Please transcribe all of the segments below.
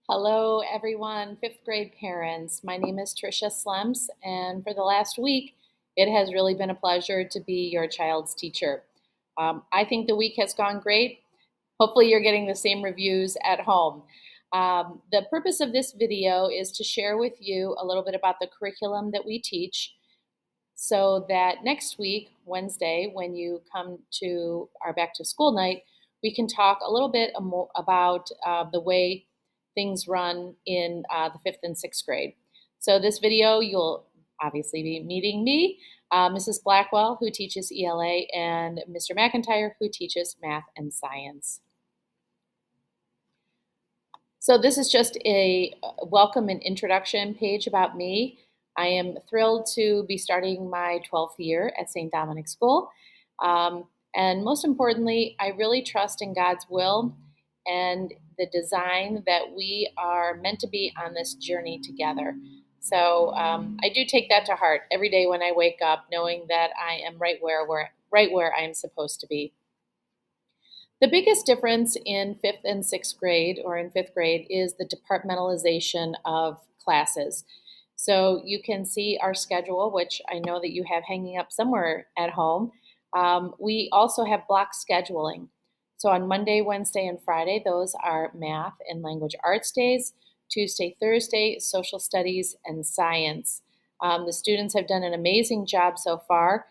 Hello, everyone, fifth grade parents. My name is Tricia Slems, and for the last week, it has really been a pleasure to be your child's teacher. I think the week has gone great. Hopefully, you're getting the same reviews at home. The purpose of this video is to share with you a little bit about the curriculum that we teach so that next week, Wednesday, when you come to our back to school night, we can talk a little bit about the way things run in the fifth and sixth grade. So this video, you'll obviously be meeting me, Mrs. Blackwell, who teaches ELA, and Mr. McIntyre, who teaches math and science. So this is just a welcome and introduction page about me. I am thrilled to be starting my 12th year at St. Dominic School. And most importantly, I really trust in God's will and the design that we are meant to be on this journey together. So I do take that to heart every day when I wake up, knowing that I am right where I am supposed to be. The biggest difference in fifth and sixth grade, or in fifth grade, is the departmentalization of classes. So you can see our schedule, which I know that you have hanging up somewhere at home. We also have block scheduling. So on Monday, Wednesday, and Friday, those are math and language arts days. Tuesday, Thursday, social studies and science. The students have done an amazing job so far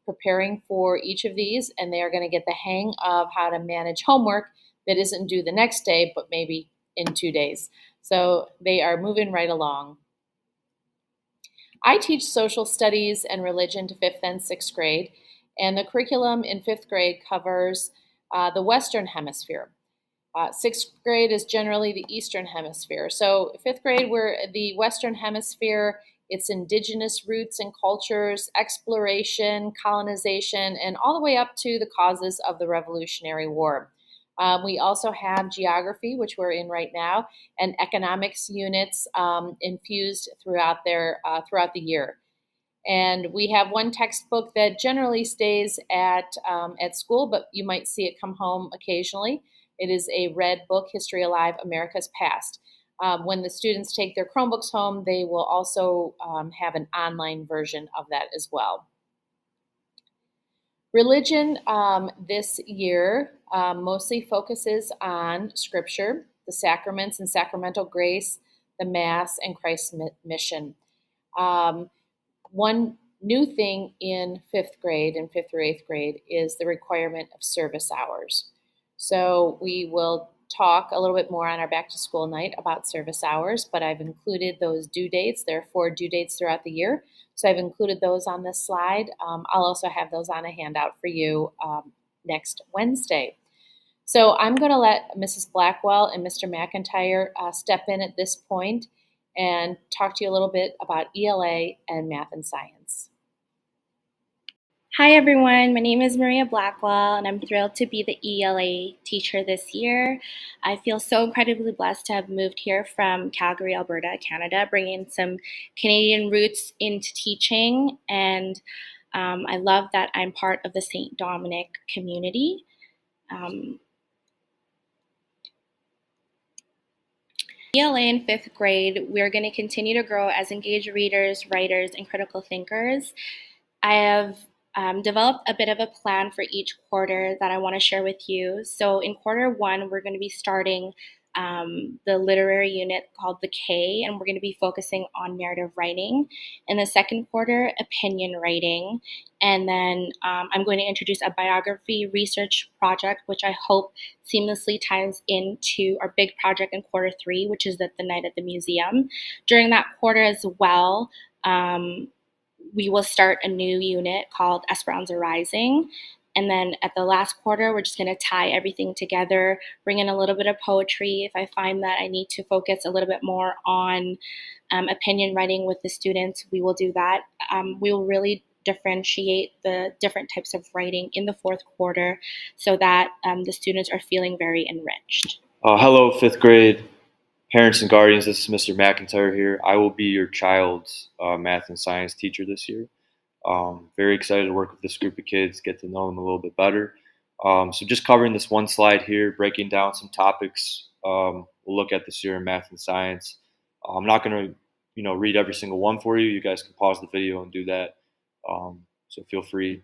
preparing for each of these, and they are going to get the hang of how to manage homework that isn't due the next day, but maybe in 2 days. So they are moving right along. I teach social studies and religion to fifth and sixth grade, and the curriculum in fifth grade covers the Western Hemisphere. Sixth grade is generally the Eastern Hemisphere. So fifth grade, we're the Western Hemisphere. It's indigenous roots and cultures, exploration, colonization, and all the way up to the causes of the Revolutionary War. We also have geography, which we're in right now, and economics units infused throughout the year. And we have one textbook that generally stays at school, but you might see it come home occasionally. It is a red book, History Alive, America's Past. When the students take their Chromebooks home, they will also have an online version of that as well. Religion this year mostly focuses on Scripture, the sacraments and sacramental grace, the Mass, and Christ's mission. One new thing in fifth grade and fifth through eighth grade is the requirement of service hours. So we will talk a little bit more on our back to school night about service hours, but I've included those due dates. There are 4 due dates throughout the year. So I've included those on this slide. I'll also have those on a handout for you next Wednesday. So I'm going to let Mrs. Blackwell and Mr. McIntyre step in at this point and talk to you a little bit about ELA and math and science. Hi everyone, my name is Maria Blackwell and I'm thrilled to be the ELA teacher this year. I feel so incredibly blessed to have moved here from Calgary, Alberta, Canada, bringing some Canadian roots into teaching, and I love that I'm part of the St. Dominic community. ELA in fifth grade, we're going to continue to grow as engaged readers, writers, and critical thinkers. I have developed a bit of a plan for each quarter that I want to share with you. So in quarter 1, we're going to be starting the literary unit called The K, and we're going to be focusing on narrative writing. In the second quarter, opinion writing. And then I'm going to introduce a biography research project, which I hope seamlessly ties into our big project in quarter 3, which is the night at the museum. During that quarter as well, we will start a new unit called Esperanza Rising. And then at the last quarter, we're just going to tie everything together, bring in a little bit of poetry. If I find that I need to focus a little bit more on opinion writing with the students, we will do that. We will really differentiate the different types of writing in the fourth quarter so that the students are feeling very enriched. Hello, fifth grade parents and guardians. This is Mr. McIntyre here. I will be your child's math and science teacher this year. Very excited to work with this group of kids, get to know them a little bit better. So just covering this one slide here, breaking down some topics we'll look at this year in math and science. I'm not going to, read every single one for you. You guys can pause the video and do that. So feel free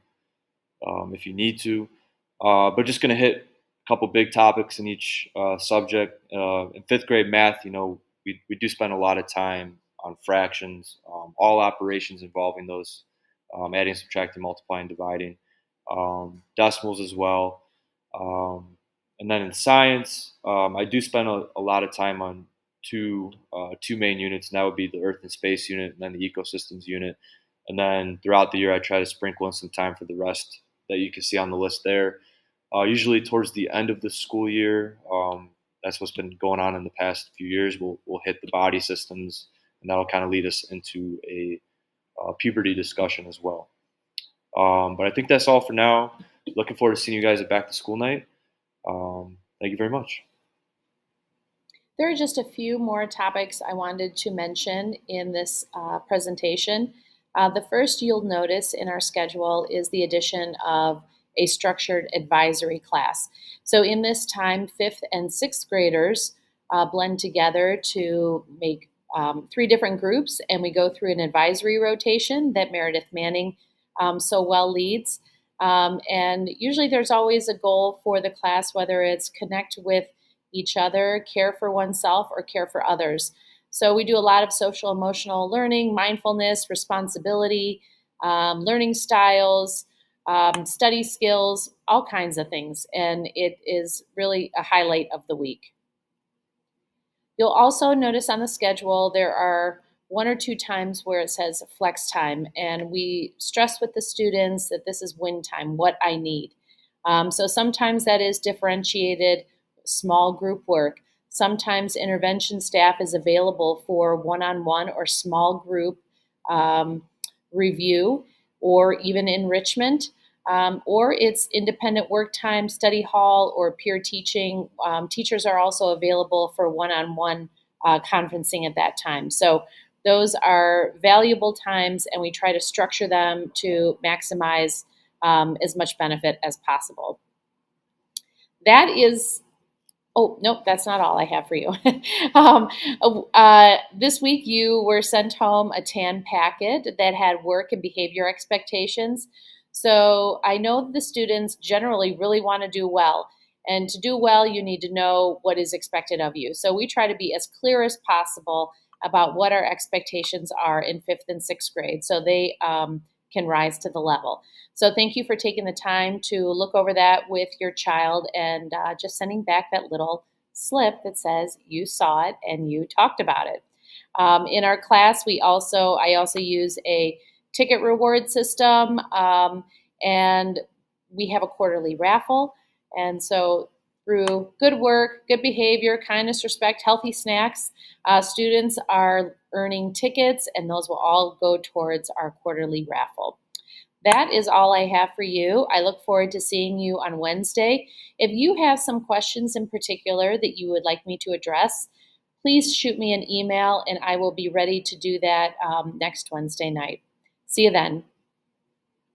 if you need to. But just going to hit a couple big topics in each subject. In fifth grade math, we do spend a lot of time on fractions, all operations involving those, adding, subtracting, multiplying, dividing, decimals as well. And then in science, I do spend a lot of time on two main units, and that would be the Earth and Space unit and then the Ecosystems unit. And then throughout the year, I try to sprinkle in some time for the rest that you can see on the list there. Usually towards the end of the school year, that's what's been going on in the past few years. We'll hit the body systems, and that'll kind of lead us into a puberty discussion as well. But I think that's all for now. Looking forward to seeing you guys at back to school night. Thank you very much. There are just a few more topics I wanted to mention in this presentation. The first you'll notice in our schedule is the addition of a structured advisory class. So in this time, 5th and 6th graders blend together to make 3 different groups, and we go through an advisory rotation that Meredith Manning so well leads. And usually there's always a goal for the class, whether it's connect with each other, care for oneself, or care for others. So we do a lot of social emotional learning, mindfulness, responsibility, learning styles, study skills, all kinds of things. And it is really a highlight of the week. You'll also notice on the schedule there are 1 or 2 times where it says flex time, and we stress with the students that this is win time, what I need. So sometimes that is differentiated small group work. Sometimes intervention staff is available for one-on-one or small group review or even enrichment, or it's independent work time, study hall, or peer teaching. Teachers are also available for one-on-one conferencing at that time. So those are valuable times, and we try to structure them to maximize as much benefit as possible. That is, oh, nope, that's not all I have for you. This week you were sent home a TAN packet that had work and behavior expectations. So I know the students generally really want to do well. And to do well, you need to know what is expected of you. So we try to be as clear as possible about what our expectations are in 5th and 6th grade so they can rise to the level. So thank you for taking the time to look over that with your child and just sending back that little slip that says you saw it and you talked about it. In our class, I also use a ticket reward system, and we have a quarterly raffle. And so through good work, good behavior, kindness, respect, healthy snacks, students are earning tickets, and those will all go towards our quarterly raffle. That is all I have for you. I look forward to seeing you on Wednesday. If you have some questions in particular that you would like me to address, please shoot me an email, and I will be ready to do that next Wednesday night. See you then.